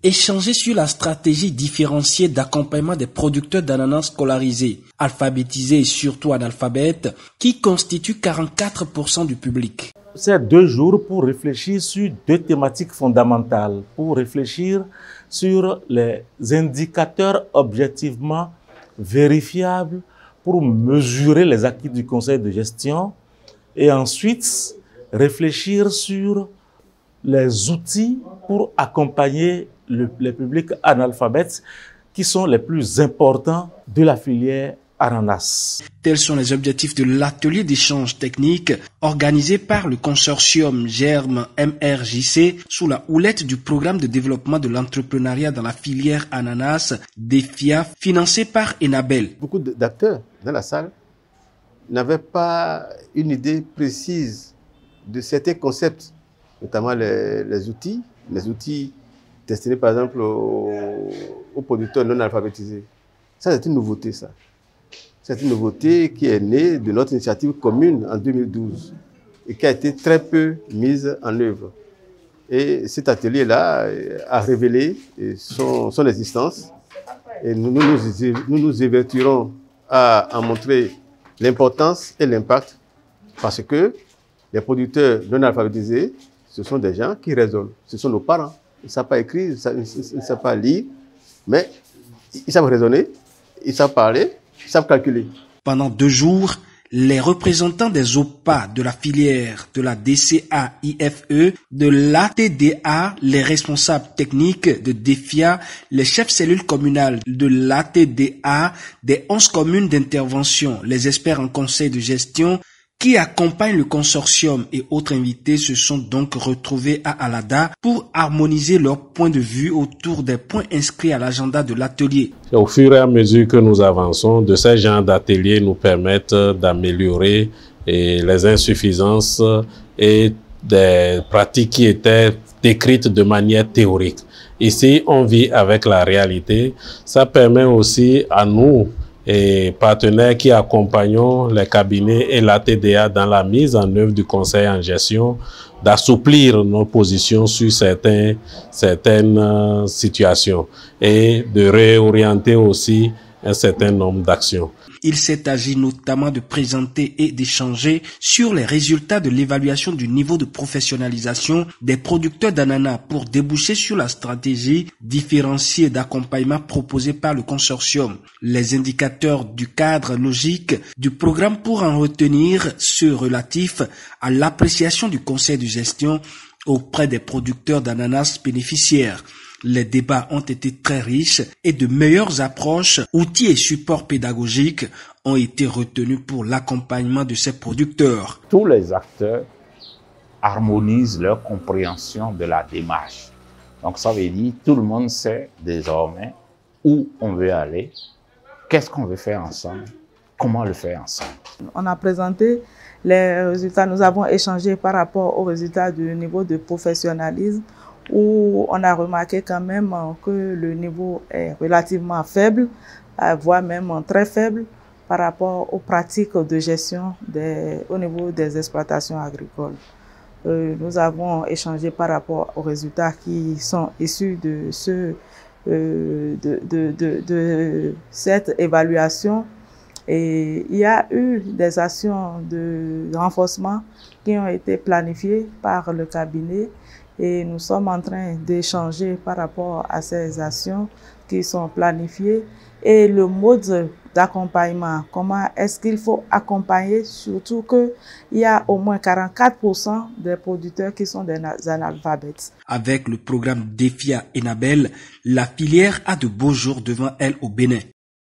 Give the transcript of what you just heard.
Échanger sur la stratégie différenciée d'accompagnement des producteurs d'ananas scolarisés, alphabétisés et surtout analphabètes, qui constituent 44% du public. C'est 2 jours pour réfléchir sur 2 thématiques fondamentales, pour réfléchir sur les indicateurs objectivement vérifiables pour mesurer les acquis du conseil de gestion et ensuite réfléchir sur les outils pour accompagner les publics analphabètes qui sont les plus importants de la filière ananas. Tels sont les objectifs de l'atelier d'échange technique organisé par le consortium Germe MRJC sous la houlette du programme de développement de l'entrepreneuriat dans la filière ananas DEFIA financé par Enabel. Beaucoup d'acteurs dans la salle n'avaient pas une idée précise de certains concepts, notamment les outils destinés par exemple aux producteurs non alphabétisés. Ça, c'est une nouveauté, ça. C'est une nouveauté qui est née de notre initiative commune en 2012 et qui a été très peu mise en œuvre. Et cet atelier-là a révélé son existence et nous nous évertuerons à en montrer l'importance et l'impact parce que les producteurs non alphabétisés, ce sont des gens qui raisonnent, ce sont nos parents. Ils ne savent pas écrire, ils ne savent pas lire, mais ils savent raisonner, ils savent parler, ils savent calculer. Pendant 2 jours, les représentants des OPA de la filière, de la DCA-IFE, de l'ATDA, les responsables techniques de DEFIA, les chefs cellules communales de l'ATDA, des 11 communes d'intervention, les experts en conseil de gestion, qui accompagnent le consortium et autres invités se sont donc retrouvés à Alada pour harmoniser leurs points de vue autour des points inscrits à l'agenda de l'atelier. Au fur et à mesure que nous avançons, de ces genres d'ateliers nous permettent d'améliorer les insuffisances et des pratiques qui étaient décrites de manière théorique. Ici, on vit avec la réalité. Ça permet aussi à nous, et partenaires qui accompagnons les cabinets et la TDA dans la mise en œuvre du conseil en gestion, d'assouplir nos positions sur certaines situations et de réorienter aussi un certain nombre d'actions. Il s'est agi notamment de présenter et d'échanger sur les résultats de l'évaluation du niveau de professionnalisation des producteurs d'ananas pour déboucher sur la stratégie différenciée d'accompagnement proposée par le consortium, les indicateurs du cadre logique du programme pour en retenir ceux relatifs à l'appréciation du conseil de gestion auprès des producteurs d'ananas bénéficiaires. Les débats ont été très riches et de meilleures approches, outils et supports pédagogiques ont été retenus pour l'accompagnement de ces producteurs. Tous les acteurs harmonisent leur compréhension de la démarche. Donc ça veut dire que tout le monde sait désormais où on veut aller, qu'est-ce qu'on veut faire ensemble, comment le faire ensemble. On a présenté les résultats, nous avons échangé par rapport aux résultats du niveau de professionnalisme où on a remarqué quand même que le niveau est relativement faible, voire même très faible par rapport aux pratiques de gestion au niveau des exploitations agricoles. Nous avons échangé par rapport aux résultats qui sont issus de cette évaluation. Et il y a eu des actions de renforcement qui ont été planifiées par le cabinet et nous sommes en train d'échanger par rapport à ces actions qui sont planifiées et le mode d'accompagnement. Comment est-ce qu'il faut accompagner, surtout qu'il y a au moins 44% des producteurs qui sont des analphabètes. Avec le programme DEFIA Enabel, la filière a de beaux jours devant elle au Bénin.